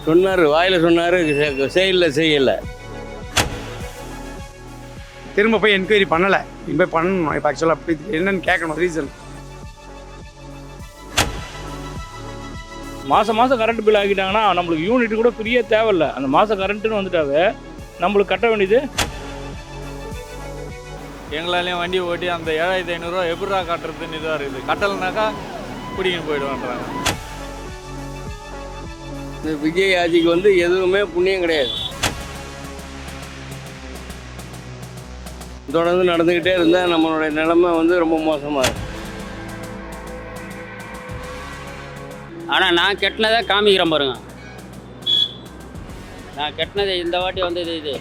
சொன்னார், வாயில் சொன்னார், செய்யலை. திரும்ப போய் என்கொயரி பண்ணலை. போய் பண்ணணும். இப்போ ஆக்சுவலாக அப்படி என்னன்னு கேட்கணும் ரீசன். மாதம் கரண்ட் பில் ஆக்கிட்டாங்கன்னா நம்மளுக்கு யூனிட் கூட பிரிய தேவையில்லை. அந்த மாதம் கரண்ட்டுன்னு வந்துட்டாவே நம்மளுக்கு கட்ட வேண்டியது. எங்களாலேயும் வண்டி ஓட்டி அந்த 7500 எப்படா கட்டுறதுன்னு இதாக இருக்குது. கட்டலைனாக்கா பிடிக்கின்னு போயிடுவான்றாங்க. இந்த விஜய் ஆட்சிக்கு வந்து எதுவுமே புண்ணியம் கிடையாது. தொடர்ந்து நடந்துக்கிட்டே இருந்தால் நம்மளுடைய நிலைமை வந்து ரொம்ப மோசமாக இருக்குது. ஆனால் நான் கெட்டினதை காமிக்கிறேன் பாருங்க. நான் கெட்டினது இந்த வாட்டி வந்தது இது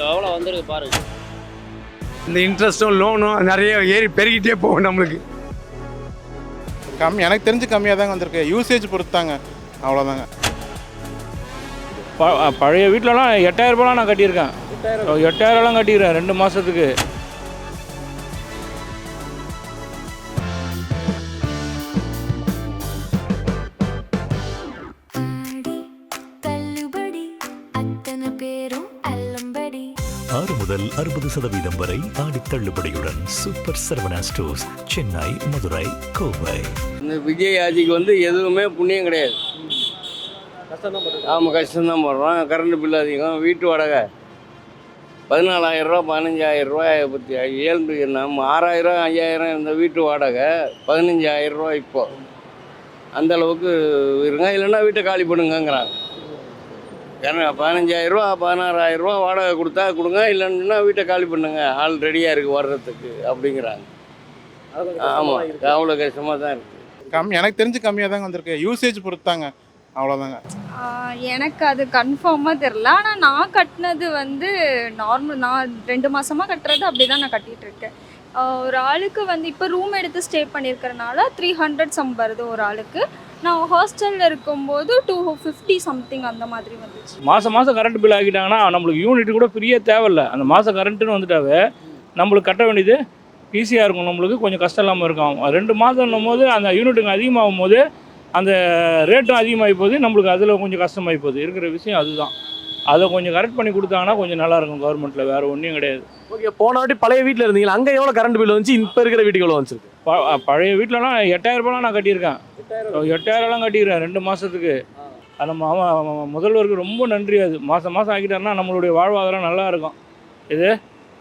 எவ்வளோ வந்துருக்கு பாருங்கள். இந்த இன்ட்ரெஸ்ட்டும் லோனும் நிறைய பெருகிட்டே போகும் நம்மளுக்கு. எனக்கு தெரிஞ்சு கம்மியாக தாங்க வந்திருக்கு. யூசேஜ் பொறுத்தாங்க, அவ்வளோதாங்க. பழைய வீட்டிலலாம் 8000 ரூபாலாம் நான் கட்டியிருக்கேன். 8000 கட்டிக்கிறேன் 2 மாதத்துக்கு. முதல் 60% வரை ஆடி தள்ளுபடியுடன் சூப்பர் சரவணா ஸ்டோர்ஸ், சென்னை, மதுரை, கோவை. இந்த விஜய் ஆட்சிக்கு வந்து எதுவுமே புண்ணியம் கிடையாது. ஆமாம், கஷ்டம்தான் போடுறோம். கரண்ட் பில் அதிகம், வீட்டு வாடகை 14000 ரூபா, 15000 ரூபாய் பற்றி 7 நம்ம 6000 5000 இந்த வீட்டு வாடகை 15000 ரூபா. இப்போ அந்த அளவுக்கு இருங்க, இல்லைன்னா வீட்டை காலி பண்ணுங்கிறாங்க. ஏன்னா 15000 ரூபா 16000 ரூபா வாடகை கொடுங்க, இல்லைன்னா வீட்டை காலி பண்ணுங்க, ஆள் ரெடியாக இருக்குது வர்றதுக்கு அப்படிங்கிறாங்க. ஆமாம், அவ்வளோ கஷ்டமாக தான் இருக்குது. எனக்கு தெரிஞ்சு கம்மியாக தாங்க வந்திருக்கு. யூசேஜ் பொறுத்தாங்க, அவ்வளோதாங்க. எனக்கு அது கன்ஃபார்மாக தெரில. ஆனால் நான் கட்டினது வந்து நார்மல். நான் 2 மாதமாக கட்டுறது அப்படி தான் நான் கட்டிகிட்ருக்கேன். ஒரு ஆளுக்கு வந்து இப்போ ரூம் எடுத்து ஸ்டே பண்ணியிருக்கிறனால 300 சம் வருது ஒரு ஆளுக்கு. நான் ஹாஸ்டலில் இருக்கும்போது 250 சம்திங் அந்த மாதிரி வந்துச்சு. மாதம் கரண்ட் பில் ஆக்கிட்டாங்கன்னா நம்மளுக்கு யூனிட் கூட பிரிய தேவையில்லை. அந்த மாதம் கரண்ட்டுன்னு வந்துட்டாவே நம்மளுக்கு கட்ட வேண்டியது ஈஸியாக இருக்கும். நம்மளுக்கு கொஞ்சம் கஷ்டம் இல்லாமல் இருக்கும். 2 மாதம்னும் போது அந்த யூனிட்டுங்க அதிகமாகும் போது அந்த ரேட்டும் அதிகமாகி போகுது. நம்மளுக்கு அதில் கொஞ்சம் கஷ்டமாகி போகுது. இருக்கிற விஷயம் அதுதான். அதை கொஞ்சம் கரெக்ட் பண்ணி கொடுத்தாங்கன்னா கொஞ்சம் நல்லாயிருக்கும் கவர்மெண்ட்டில். வேறு ஒன்றும் கிடையாது. ஓகே, போன வாட்டி பழைய வீட்டில் இருந்தீங்களா? அங்கே எவ்வளோ கரண்ட் பில் வந்துச்சு? இப்போ இருக்கிற வீட்டுக்கு எவ்வளோ வந்துருக்கு? பழைய வீட்டிலலாம் 8000 ரூபாலாம் நான் கட்டியிருக்கேன். 8000 கட்டிக்கிறேன் 2 மாதத்துக்கு. அது நம்ம முதல்வருக்கு ரொம்ப நன்றி. அது மாதம் ஆக்கிட்டாருன்னா நம்மளுடைய வாழ்வாதாரம் நல்லா இருக்கும். இது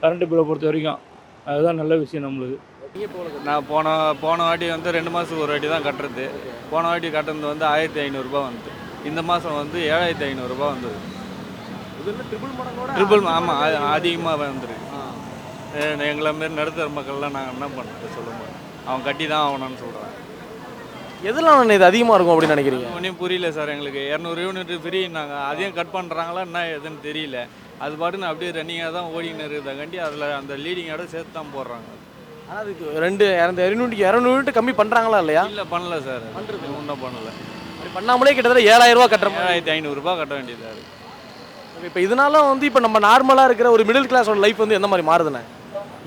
கரண்ட் பில்லை பொறுத்த வரைக்கும் அதுதான் நல்ல விஷயம் நம்மளுக்கு. நான் போன வாட்டி வந்து 2 மாதத்துக்கு ஒரு வாட்டி தான் கட்டுறது. போன வாட்டி கட்டுறது வந்து 1500 ரூபா வந்து. இந்த மாதம் வந்து 7500 ரூபா வந்தது. ட்ரிபிள் ஆமாம், அதிகமாக வந்துருக்கு. எங்களை மாரி நடுத்தர மக்கள்லாம் நாங்கள் என்ன பண்ணுறது சொல்லுங்க. அவன் கட்டி தான் ஆகணும்னு சொல்கிறாங்க. எதெல்லாம் இது அதிகமாக இருக்கும் அப்படின்னு நினைக்கிறீங்க? ஒன்றும் புரியல சார். எங்களுக்கு 200 யூனிட் ஃப்ரீன்னாங்க. அதையும் கட் பண்ணுறாங்களா என்ன எதுன்னு தெரியல. அது பாட்டுன்னு அப்படியே ரன்னிங்காக தான் ஓடின்னு இருக்குதாண்டி அதில் அந்த லீடிங்கோட சேர்த்து தான் போடுறாங்க. ஆனால் அதுக்கு 200 யூனிட் கம்மி பண்ணுறாங்களா இல்லையா? இல்லை, பண்ணல சார். ஒன்றும் பண்ணலை. அப்படி பண்ணாமலே கிட்டத்தட்ட 7000 ரூபா கட்டுற மாதிரி 7500 ரூபா கட்ட வேண்டியதாக இருக்குது. இப்போ இதனால வந்து இப்போ நம்ம நார்மலாக இருக்கிற ஒரு மிடில் கிளாஸோட லைஃப் வந்து எந்த மாதிரி மாறுதுண்ணே?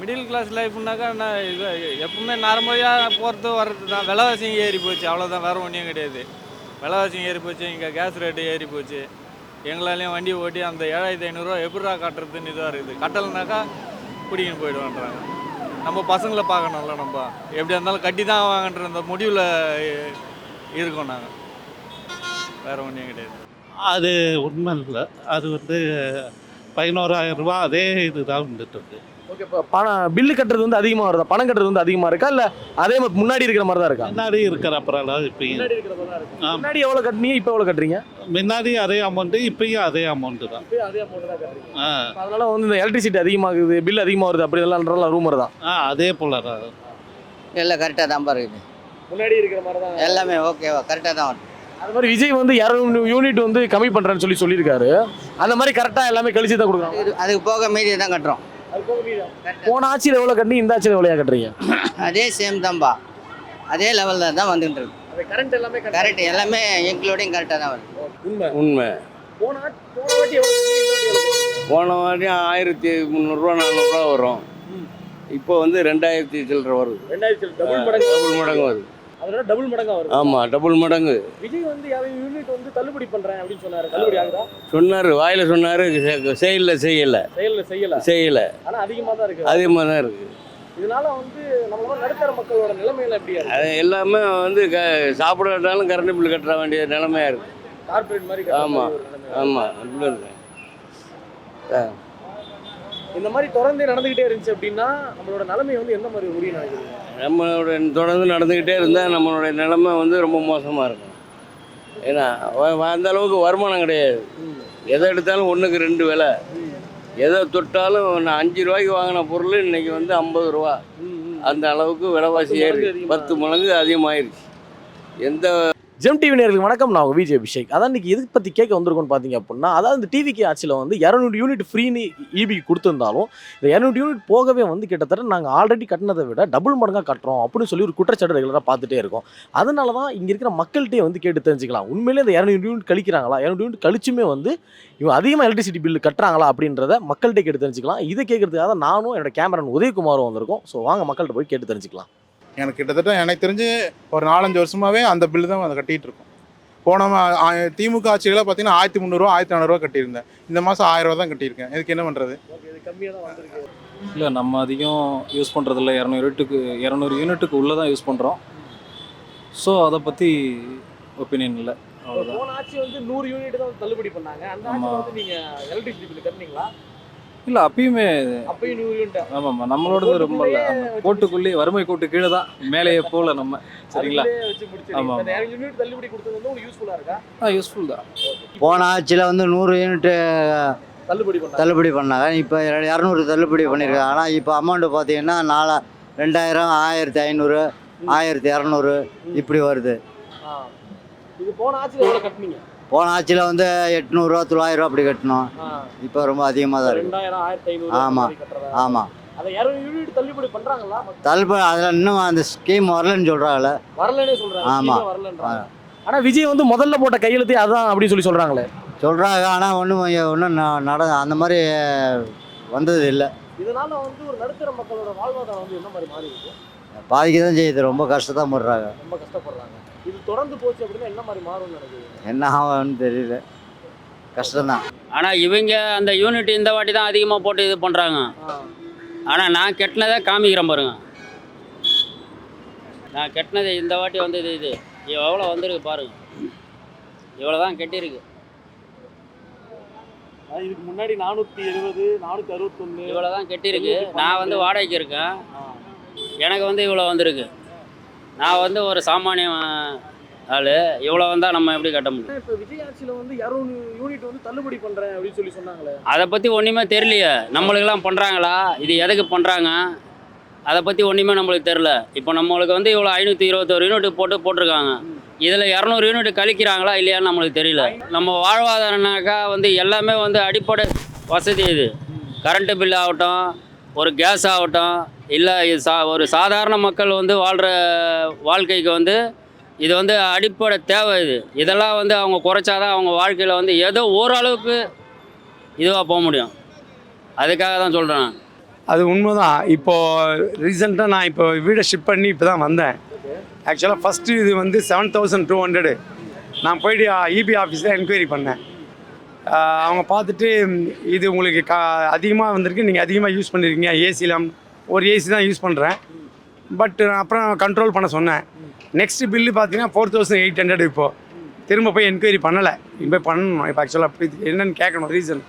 மிடில் கிளாஸ் லைஃப்னாக்கா நான் இது எப்பவுமே நார்மலாக போகிறது வர்றது தான். விலைவாசிங்க ஏறி போச்சு, அவ்வளோதான். வேறு ஒன்றும் கிடையாது. விலைவாசிங்க ஏறி போச்சு, இங்கே கேஸ் ரேட்டு ஏறி போச்சு. எங்களாலேயும் வண்டி ஓட்டி அந்த 7500 ரூபா எப்படா கட்டுறதுன்னு இதாக இருக்குது. கட்டலைனாக்கா பிடிக்கின்னு போயிடுவான்றாங்க. நம்ம பசங்களை பார்க்கணும்ல. நம்ம எப்படியா இருந்தாலும் கட்டி தான் வாங்கன்ற அந்த முடிவில் இருக்கோம் நாங்கள். வேறு ஒன்றும் கிடையாது. அது உண்மை இல்லை. அது வந்து 11000 ரூபா அதே இதுதான் வந்துட்டு. ஓகே, இப்போ பில்லு கட்டுறது வந்து அதிகமாக வருதா? பணம் கட்டுறது வந்து அதிகமாக இருக்கா? இல்லை அதே முன்னாடி இருக்கிற மாதிரி தான் இருக்கா? முன்னாடி இருக்கிற அப்புறம் இப்பயும் முன்னாடி எவ்வளோ கட்டினீங்க, இப்போ எவ்வளோ கட்டுறீங்க? முன்னாடி அதே அமௌண்ட்டு, இப்பயும் அதே அமௌண்ட்டு தான். அதனால வந்து இந்த எலக்ட்ரிசிட்டி அதிகமாகுது, பில் அதிகமாக வருது அப்படி எல்லாம் ரூமர் தான். அதே போல தான் எல்லாம் கரெக்டாக தான் இருக்குது. முன்னாடி இருக்கிற மாதிரி தான் எல்லாமே ஓகேவா, கரெக்டாக தான் வருது. அது மாதிரி விஜய் வந்து 200 யூனிட் வந்து கம்மி பண்ணுறேன்னு சொல்லியிருக்காரு. அந்த மாதிரி கரெக்டாக எல்லாமே கழிச்சு தான் கொடுக்குறாங்க. அதுக்கு போக மீதி தான் கட்டுறோம். போன ஆட்சியில் எவ்வளோ கட்டி இந்த ஆட்சியில் எவ்வளோ கட்டுறீங்க? அதே சேம் தான்ப்பா, அதே லெவலில் தான் வந்துட்டு இருக்கு. கரண்ட் எல்லாமே கரெக்ட், எல்லாமே இன்க்ளூடிங் கரெக்டாக தான் வருது. உண்மை. போன வாட்டி 1300 ரூபா 400 ரூபா வரும். இப்போ வந்து 2000 சில்லரை வருது. டபுள் மடங்கு வருது. அதோட டபுள் மடங்கா வரும். ஆமாம், டபுள் மடங்கு. விஜய் வந்து யூனிட் வந்து தள்ளுபடி பண்றேன் அப்படின்னு சொன்னாரு. தள்ளுபடி ஆகுதா? சொன்னார், வாயில் சொன்னார், செய்யலை செய்யலை. ஆனா அதிகமா தான் இருக்கு. அதிகமாக தான் இருக்குது. இதனால வந்து நம்மளோட நடுத்தர மக்களோட நிலைமையில எப்படி இருக்கு? அது எல்லாமே வந்து சாப்பிடாட்டாலும் கரண்ட் பில் கட்ட வேண்டிய நிலைமையாக இருக்குது. கார்ப்பரேட் மாதிரி ஆமாம் ஆமாம், அப்படி இருக்கு. இந்த மாதிரி தொடர்ந்து நடந்துகிட்டே இருந்துச்சு அப்படின்னா நம்மளோட நிலைமை வந்து எந்த மாதிரி முடியும் நினைக்கிறீங்க? நம்மளோட தொடர்ந்து நடந்துக்கிட்டே இருந்தால் நம்மளுடைய நிலைமை வந்து ரொம்ப மோசமாக இருக்கும். ஏன்னா அந்த அளவுக்கு வருமானம் கிடையாது. எதை எடுத்தாலும் 1க்கு 2 விலை. எதை தொட்டாலும் நான் 5 ரூபாய்க்கு வாங்கின பொருள் இன்னைக்கு வந்து 50 ரூபா. அந்த அளவுக்கு விலைவாசி ஏறி 10 மடங்கு அதிகமாகிருச்சு. எந்த ஜெம் டிவி நேயர்களுக்கு வணக்கம். நான் விஜய் அபிஷேக். அதான் இன்னைக்கு எதுக்கு பற்றி கேட்க வந்திருக்கோன்னு பார்த்தீங்க அப்படின்னா, அதாவது இந்த டிவிக்கு ஆட்சியில் வந்து 200 யூனிட் ஃப்ரீன்னு ஈபிக்கு கொடுத்துருந்தாலும் இந்த 200 யூனிட் போகவே வந்து கிட்டத்தட்ட நாங்கள் ஆல்ரெடி கட்டினதை விட டபுள் மடங்காக கட்டுறோம் அப்படின்னு சொல்லி ஒரு குற்றச்சாட்டு ரெகுலராக பார்த்துட்டே இருக்கோம். அதனால தான் இங்கே இருக்கிற மக்கள்கிட்டே வந்து கேட்டு தெரிஞ்சுக்கலாம், உண்மையிலே இந்த 200 யூனிட் கழிக்கிறாங்களா, 200 யூனிட் கழிச்சுமே வந்து இவங்க அதிகமாக எலக்ட்ரிசிட்டி பில்லு கட்டுறாங்களா அப்படின்றத மக்கள்கிட்ட கேட்டு தெரிஞ்சுக்கலாம். இதை கேட்கறதுக்காக தான் நானும் என்னோட கேமரான் உதயகுமாரும் வந்திருக்கோம். ஸோ வாங்க மக்கள்கிட்ட போய் கேட்டு தெரிஞ்சுக்கலாம். எனக்கு கிட்டத்தட்ட எனக்கு தெரிஞ்சு ஒரு 4-5 வருஷமாகவே அந்த பில்லு தான் அதை கட்டிகிட்டு இருக்கோம். போன திமுக ஆட்சியில் பார்த்தீங்கன்னா 1300 1400 கட்டியிருந்தேன். இந்த மாதம் 1000 தான் கட்டியிருக்கேன். இதுக்கு என்ன பண்ணுறது? இல்லை, நம்ம அதிகம் யூஸ் பண்ணுறதில்ல. 200 யூனிட்டுக்கு உள்ளே தான் யூஸ் பண்ணுறோம். ஸோ அதை பற்றி ஒப்பீனியன் இல்லை, அவ்வளோதான். போன ஆட்சி வந்து 100 யூனிட் தான் தள்ளுபடி பண்ணாங்க. அந்த ஆட்சியில் வந்து நீங்கள் எலக்ட்ரிசிட்டி பில் கட்டினீங்களா? இல்லை, அப்பயும் 100 யூனிட். ஆமாம், நம்மளோடது ரொம்ப இல்லை. கோட்டுக்குள்ளேயே வறுமை கோட்டு கீழே தான், மேலேயே போகல நம்ம. சரிங்களா? ஆமாம், 200 யூனிட் தள்ளுபடி கொடுத்தது வந்து உங்களுக்கு யூஸ்ஃபுல்லாக இருக்கா? யூஸ்ஃபுல் தான். போன ஆட்சியில் வந்து 100 யூனிட்டு தள்ளுபடி பண்ணாங்க. இப்போ 200 தள்ளுபடி பண்ணியிருக்காங்க. ஆனால் இப்போ அமௌண்ட்டு பார்த்தீங்கன்னா 2000, 1500, 1200 இப்படி வருது. இது போன ஆட்சியில் எவ்வளோ கட்டினீங்க? போன ஆட்சியில் வந்து 800 ரூபா 900 ரூபா அப்படி கட்டணும். இப்போ ரொம்ப அதிகமாக தான் இருக்குது. 2000, 1500. ஆமாம் ஆமாம். அதை 200 யூனிட் தள்ளுபடி பண்ணுறாங்களா? தள்ளுபடி அதில் இன்னும் அந்த ஸ்கீம் வரலன்னு சொல்கிறாங்களே. வரலன்னே சொல்கிறாங்க. ஆமாம். ஆனால் விஜய் வந்து முதல்ல போட்ட கையெழுத்து அதான் அப்படின்னு சொல்கிறாங்களே. சொல்கிறாங்க, ஆனால் ஒன்றும் அந்த மாதிரி வந்தது இல்லை. இதனால வந்து ஒரு நடுத்தர மக்களோட வாழ்வாதாரம் வந்து என்ன மாதிரி மாறி இருக்கு? பாதிக்க தான் செய்யுது. ரொம்ப கஷ்டத்தான் படுறாங்க. ரொம்ப கஷ்டப்படுறாங்க. இது தொடர்ந்து போச்சு அப்படின்னா என்ன மாதிரி மாறும்னு நினைக்கிறீங்க? என்ன ஆகும்னு தெரியல, கஷ்டம்தான். ஆனால் இவங்க அந்த யூனிட் இந்த வாட்டி தான் அதிகமாக போட்டு இது பண்ணுறாங்க. ஆனால் நான் கெட்டினதை காமிக்கிறேன் பாருங்க. நான் கெட்டினது இந்த வாட்டி வந்து இது எவ்வளோ வந்திருக்கு பாருங்க. இவ்வளோ தான் கெட்டிருக்கு. இதுக்கு முன்னாடி 470, 461 இவ்வளோ தான் கெட்டிருக்கு. நான் வந்து வாடகைக்கு இருக்கேன். எனக்கு வந்து இவ்வளோ வந்திருக்கு. நான் வந்து ஒரு சாமானிய ஆள். இவ்வளோ வந்தால் நம்ம எப்படி கட்ட முடியும்? இப்போ விஜய் ஆட்சியில் வந்து 200 யூனிட் வந்து தள்ளுபடி பண்ணுறேன் அப்படின்னு சொல்லி சொன்னாங்களே. அதை பற்றி ஒன்றுமே தெரியலையே. நம்மளுக்கெல்லாம் பண்ணுறாங்களா, இது எதுக்கு பண்ணுறாங்க, அதை பற்றி ஒன்றுமே நம்மளுக்கு தெரில. இப்போ நம்மளுக்கு வந்து இவ்வளோ 521 யூனிட் போட்டிருக்காங்க. இதில் 200 யூனிட் கழிக்கிறாங்களா இல்லையான்னு நம்மளுக்கு தெரியல. நம்ம வாழ்வாதாரம்னாக்கா வந்து எல்லாமே வந்து அடிப்படை வசதி. இது கரண்ட்டு பில் ஆகட்டும், ஒரு கேஸ் ஆகட்டும், இல்லை ஒரு சாதாரண மக்கள் வந்து வாழ்கிற வாழ்க்கைக்கு வந்து இது வந்து அடிப்படை தேவை. இதெல்லாம் வந்து அவங்க குறைச்சாதான் அவங்க வாழ்க்கையில் வந்து ஏதோ ஓரளவுக்கு இதுவாக போக முடியும். அதுக்காக தான் சொல்கிறேன். அது உண்மைதான். இப்போது ரீசெண்டாக நான் இப்போ வீடை ஷிஃப்ட் பண்ணி இப்போ தான் வந்தேன். ஆக்சுவலாக ஃபஸ்ட்டு இது வந்து 7200. நான் போய்ட்டு இபி ஆஃபீஸில் என்கொயரி பண்ணேன். அவங்க பார்த்துட்டு இது உங்களுக்கு அதிகமாக வந்திருக்கு, நீங்கள் அதிகமாக யூஸ் பண்ணியிருக்கீங்க, ஏசிலாம் ஒரு ஏசி தான் யூஸ் பண்ணுறேன், பட் அப்புறம் கண்ட்ரோல் பண்ண சொன்னேன். நெக்ஸ்ட் பில்லு பார்த்தீங்கன்னா 4800. இப்போது திரும்ப போய் என்கொயரி பண்ணலை, போய் பண்ணணும். இப்போ ஆக்சுவலாக அப்படி என்னென்னு கேட்கணும், ரீசன்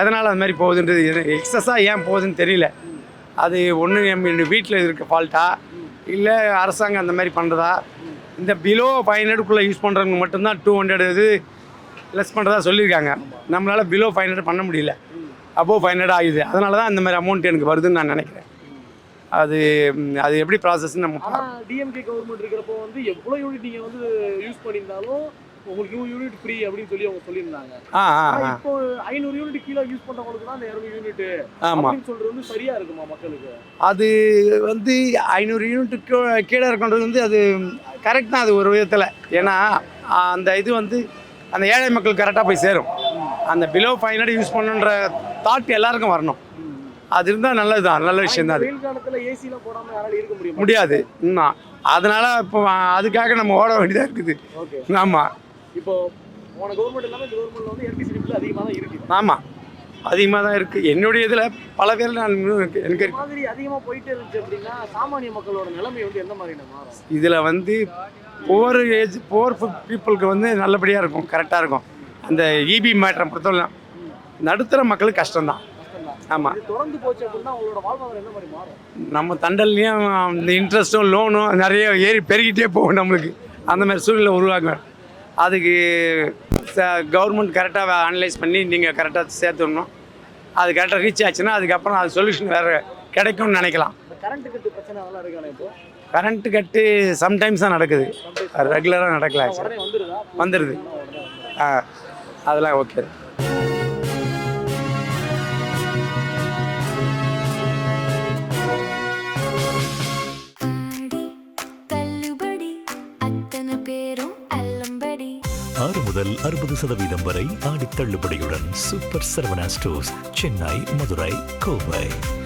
எதனால் அது மாதிரி போகுதுன்றது, எக்ஸஸாக ஏன் போகுதுன்னு தெரியல. அது ஒன்று நம்ம வீட்டில் இருக்க ஃபால்ட்டா இல்லை அரசாங்கம் அந்த மாதிரி பண்ணுறதா. இந்த பிலோ 500 யூஸ் பண்ணுறவங்க மட்டும்தான் 200 இது லெஸ் பண்ணுறதா சொல்லியிருக்காங்க. நம்மளால் பிலோ 500 பண்ண முடியல, அபோவ் 500 ஆகுது. அதனால தான் இந்த மாதிரி அமௌண்ட் எனக்கு வருதுன்னு நான் நினைக்கிறேன். அது எப்படி ப்ராசஸ்ன்னு நம்ம டிஎம்கே கவர்மெண்ட் இருக்கிறப்போ வந்து எவ்வளோ யூனிட் நீங்கள் வந்து யூஸ் பண்ணியிருந்தாலும் உங்களுக்கு யூனிட் ஃப்ரீ அப்படின்னு சொல்லி அவங்க சொல்லியிருந்தாங்க. இப்போ 500 யூனிட் கீழே யூஸ் பண்ணுறவங்களுக்கு தான் அந்த 200 யூனிட் அப்படின்னு சொல்கிறது வந்து சரியாக இருக்குமா மக்களுக்கு? அது வந்து 500 யூனிட்டுக்கு கீழே இருக்கின்றது வந்து அது கரெக்ட் தான். அது ஒரு விதத்தில், ஏன்னா அந்த இது வந்து அந்த ஏழை மக்கள் கரெக்டாக போய் சேரும். அந்த பிலோ 500 யூஸ் பண்ணுன்ற தாட் எல்லாருக்கும் வரணும். அது இருந்தால் நல்லது தான், நல்ல விஷயம் தான். அது வெயில் காலத்தில் ஏசிலாம் போடாமல் யாராலும் இருக்க முடியாது. அதனால் இப்போ அதுக்காக நம்ம ஓட வேண்டியதாக இருக்குது. ஓகே. ஆமாம். இப்போ போன கவர்மெண்ட் இல்லாமல் இந்த கவர்மெண்ட்ல வந்து எலக்ட்ரிசிட்டி பில் அதிகமாக தான் இருக்குது. ஆமாம், அதிகமாக தான் இருக்குது. என்னுடைய இதில் பல பேர் நான் எனக்கு இந்த மாதிரி அதிகமாக போயிட்டே இருந்துச்சு அப்படின்னா சாமானிய மக்களோட நிலைமை வந்து எந்த மாதிரி மாறும்? இதில் வந்து புவர் பீப்புளுக்கு வந்து நல்லபடியாக இருக்கும், கரெக்டாக இருக்கும். அந்த இபி மேட்டரை பொறுத்தவரை நடுத்தர மக்களுக்கு கஷ்டம்தான். ஆமாம். இது தொடர்ந்து போச்சு அப்படின்னா அவங்களோட வாழ்வாதாரம் என்ன மாதிரி மாறும்? நம்ம தண்டல்லையும் இந்த இன்ட்ரெஸ்ட்டும் லோனும் நிறைய பெருகிட்டே போகும் நம்மளுக்கு. அந்த மாதிரி சூழ்நிலை உருவாக்கும். அதுக்கு கவர்மெண்ட் கரெக்டாக அனலைஸ் பண்ணி நீங்கள் கரெக்டாக சேர்த்து விடணும். அது கரெக்டாக ரீச் ஆச்சுன்னா அதுக்கப்புறம் அது சொல்யூஷன் வேறு கிடைக்கும்னு நினைக்கலாம். கரண்ட் கட்டு பிரச்சனை அதெல்லாம் இருக்கானே இப்போ? கரண்ட்டு கட்டு சம்டைம்ஸ் தான் நடக்குது, ரெகுலராக நடக்கல. உடனே வந்துருதா? வந்துடுது. அதெல்லாம் ஓகே. முதல் 60% வரை ஆடி தள்ளுபடியுடன் சூப்பர் சரவணா ஸ்டோர்ஸ், சென்னை, மதுரை, கோவை.